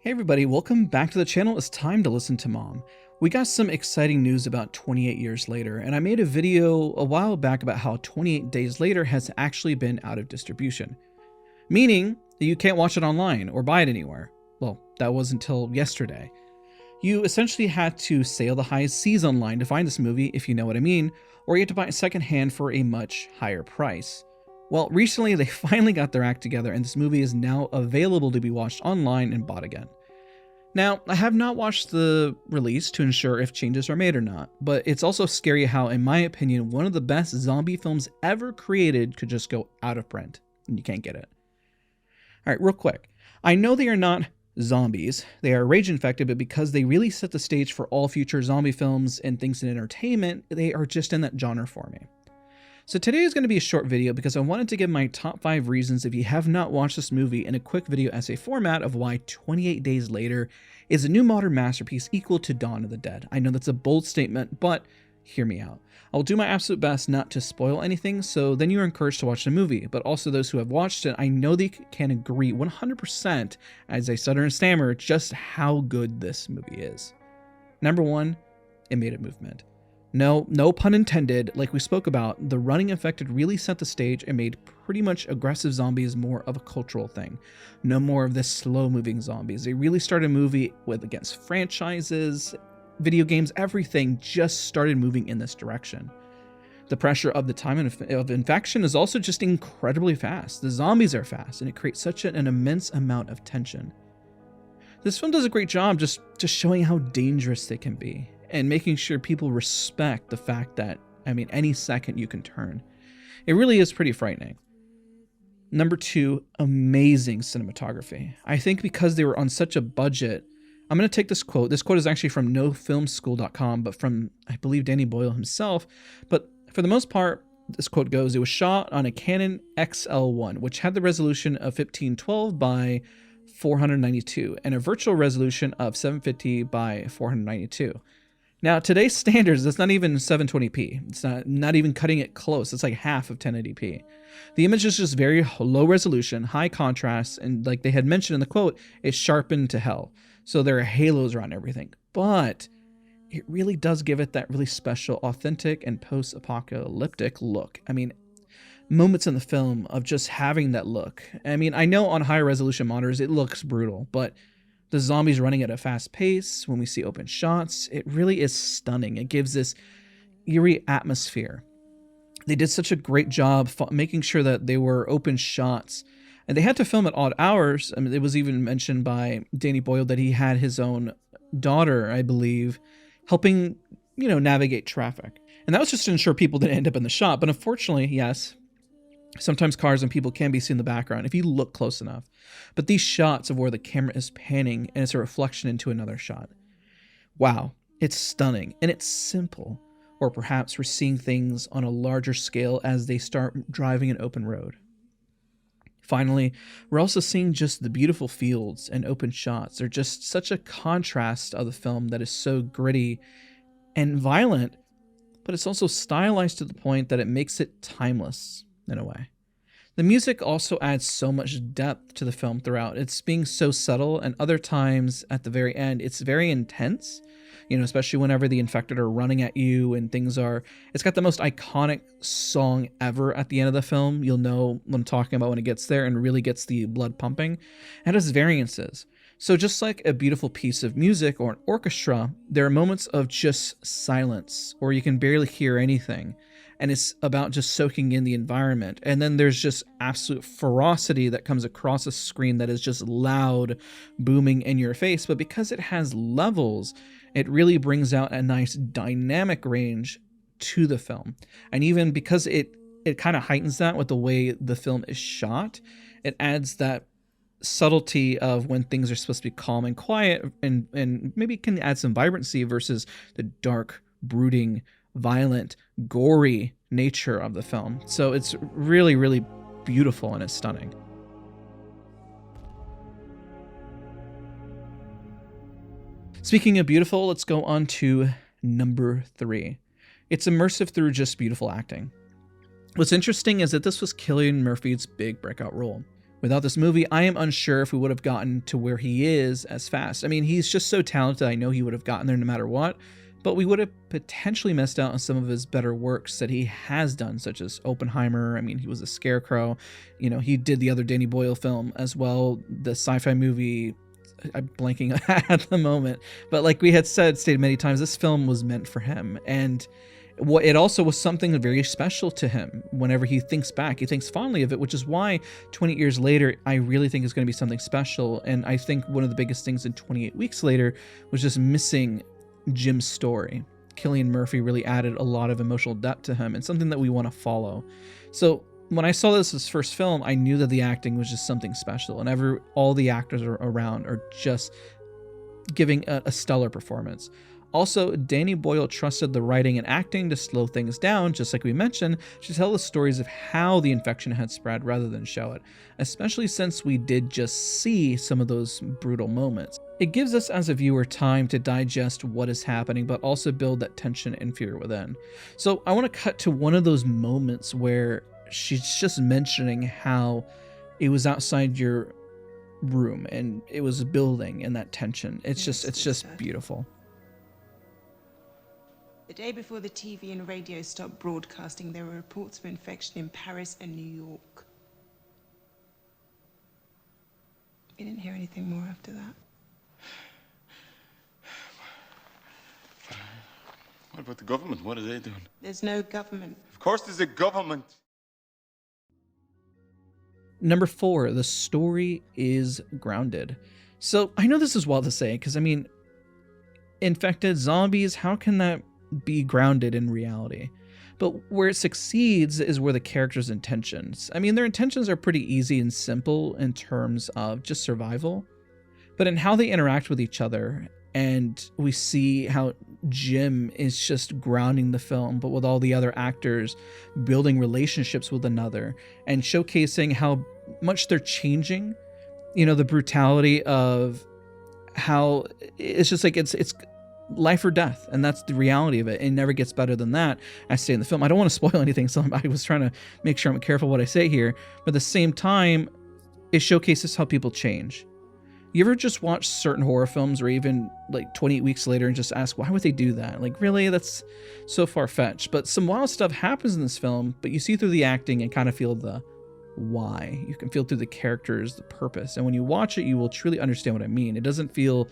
Hey everybody, welcome back to the channel. It's time to listen to Mom. We got some exciting news about 28 years later, and I made a video a while back about how 28 Days Later has actually been out of distribution, meaning that you can't watch it online or buy it anywhere. Well, that was until yesterday. You essentially had to sail the high seas online to find this movie, if you know what I mean, or you had to buy it secondhand for a much higher price. Well, recently they finally got their act together and this movie is now available to be watched online and bought again. Now, I have not watched the release to ensure if changes are made or not, but it's also scary how, in my opinion, one of the best zombie films ever created could just go out of print and you can't get it. Alright, real quick. I know they are not zombies, they are rage infected, but because they really set the stage for all future zombie films and things in entertainment, they are just in that genre for me. So today is going to be a short video because I wanted to give my top 5 reasons if you have not watched this movie in a quick video essay format of why 28 Days Later is a new modern masterpiece equal to Dawn of the Dead. I know that's a bold statement, but hear me out. I'll do my absolute best not to spoil anything, so then you are encouraged to watch the movie, but also those who have watched it, I know they can agree 100% as I stutter and stammer just how good this movie is. Number 1, it made a movement. No pun intended, like we spoke about, the running effect really set the stage and made pretty much aggressive zombies more of a cultural thing. No more of this slow-moving zombies. They really started a movie against franchises, video games, everything just started moving in this direction. The pressure of the time of infection is also just incredibly fast. The zombies are fast, and it creates such an immense amount of tension. This film does a great job just showing how dangerous they can be, and making sure people respect the fact that, any second you can turn. It really is pretty frightening. Number 2, amazing cinematography. I think because they were on such a budget, I'm going to take this quote. This quote is actually from nofilmschool.com, but from, I believe, Danny Boyle himself. But for the most part, this quote goes, it was shot on a Canon XL1, which had the resolution of 1512 by 492 and a virtual resolution of 750 by 492. Now, today's standards, that's not even 720p. It's not even cutting it close. It's like half of 1080p. The image is just very low resolution, high contrast, and like they had mentioned in the quote, it's sharpened to hell. So there are halos around everything. But it really does give it that really special, authentic, and post-apocalyptic look. Moments in the film of just having that look. I know on higher resolution monitors, it looks brutal, but the zombies running at a fast pace, when we see open shots, it really is stunning. It gives this eerie atmosphere. They did such a great job making sure that they were open shots. And they had to film at odd hours. It was even mentioned by Danny Boyle that he had his own daughter, I believe, helping, navigate traffic. And that was just to ensure people didn't end up in the shot. But unfortunately, yes, sometimes cars and people can be seen in the background if you look close enough. But these shots of where the camera is panning and it's a reflection into another shot. Wow, it's stunning and it's simple. Or perhaps we're seeing things on a larger scale as they start driving an open road. Finally, we're also seeing just the beautiful fields and open shots. They're just such a contrast of the film that is so gritty and violent, but it's also stylized to the point that it makes it timeless in a way. The music also adds so much depth to the film throughout. It's being so subtle, and other times at the very end, it's very intense, especially whenever the infected are running at you and things are... It's got the most iconic song ever at the end of the film. You'll know what I'm talking about when it gets there and really gets the blood pumping. And it has variances. So just like a beautiful piece of music or an orchestra, there are moments of just silence, or you can barely hear anything. And it's about just soaking in the environment. And then there's just absolute ferocity that comes across a screen that is just loud, booming in your face. But because it has levels, it really brings out a nice dynamic range to the film. And even because it kind of heightens that with the way the film is shot, it adds that subtlety of when things are supposed to be calm and quiet, and maybe can add some vibrancy versus the dark, brooding, violent, gory nature of the film. So it's really, really beautiful and it's stunning. Speaking of beautiful, let's go on to number 3. It's immersive through just beautiful acting. What's interesting is that this was Cillian Murphy's big breakout role. Without this movie, I am unsure if we would have gotten to where he is as fast. I mean, he's just so talented, I know he would have gotten there no matter what, but we would have potentially missed out on some of his better works that he has done, such as Oppenheimer. I mean, he was a Scarecrow. You know, he did the other Danny Boyle film as well, the sci-fi movie. I'm blanking at the moment, but like we had stated many times, this film was meant for him. And it also was something very special to him. Whenever he thinks back, he thinks fondly of it, which is why 28 years later, I really think is going to be something special. And I think one of the biggest things in 28 Weeks Later was just missing Jim's story. Cillian Murphy really added a lot of emotional depth to him and something that we want to follow. So when I saw this as first film, I knew that the acting was just something special, and all the actors around are just giving a stellar performance. Also, Danny Boyle trusted the writing and acting to slow things down, just like we mentioned, to tell the stories of how the infection had spread rather than show it, especially since we did just see some of those brutal moments. It gives us as a viewer time to digest what is happening, but also build that tension and fear within. So I want to cut to one of those moments where she's just mentioning how it was outside your room and it was building, and that tension. It's just beautiful. The day before the TV and radio stopped broadcasting, there were reports of infection in Paris and New York. We didn't hear anything more after that. What about the government? What are they doing? There's no government. Of course there's a government. Number 4, the story is grounded. So I know this is wild to say, because I mean, infected zombies, how can that be grounded in reality? But where it succeeds is where the characters' intentions. I mean, their intentions are pretty easy and simple in terms of just survival, but in how they interact with each other. And we see how Jim is just grounding the film, but with all the other actors building relationships with another and showcasing how much they're changing, you know, the brutality of how it's just like it's life or death, and that's the reality of it. It never gets better than that. I say in the film, I don't want to spoil anything, so I was trying to make sure I'm careful what I say here, but at the same time, it showcases how people change. You ever just watch certain horror films or even like 28 Weeks Later and just ask, why would they do that? Like, really? That's so far-fetched. But some wild stuff happens in this film, but you see through the acting and kind of feel the why. You can feel through the characters, the purpose. And when you watch it, you will truly understand what I mean. It doesn't feel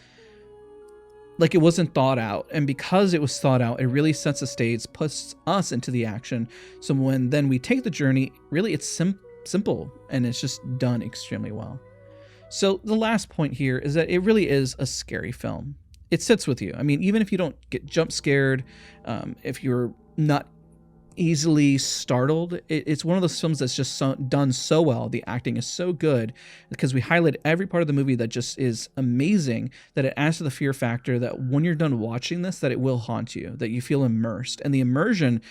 like it wasn't thought out. And because it was thought out, it really sets the stage, puts us into the action. So when then we take the journey, really it's simple and it's just done extremely well. So the last point here is that it really is a scary film. It sits with you. I mean, even if you don't get jump scared, if you're not easily startled, it's one of those films that's just done so well. The acting is so good because we highlight every part of the movie that just is amazing, that it adds to the fear factor that when you're done watching this, that it will haunt you, that you feel immersed. And the immersion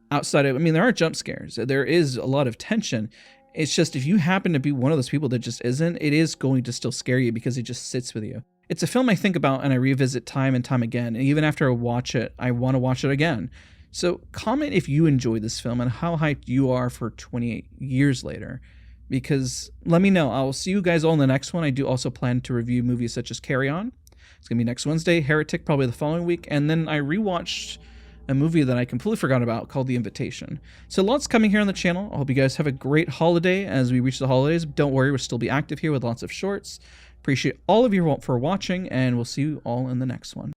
outside of, I mean, there are jump scares. There is a lot of tension. It's just if you happen to be one of those people that just isn't, it is going to still scare you because it just sits with you. It's a film I think about and I revisit time and time again. And even after I watch it, I want to watch it again. So comment if you enjoyed this film and how hyped you are for 28 years later, because let me know. I'll see you guys all in the next one. I do also plan to review movies such as Carry On. It's going to be next Wednesday, Heretic probably the following week, and then I rewatched a movie that I completely forgot about called The Invitation. So lots coming here on the channel. I hope you guys have a great holiday as we reach the holidays. Don't worry, we'll still be active here with lots of shorts. Appreciate all of you for watching, and we'll see you all in the next one.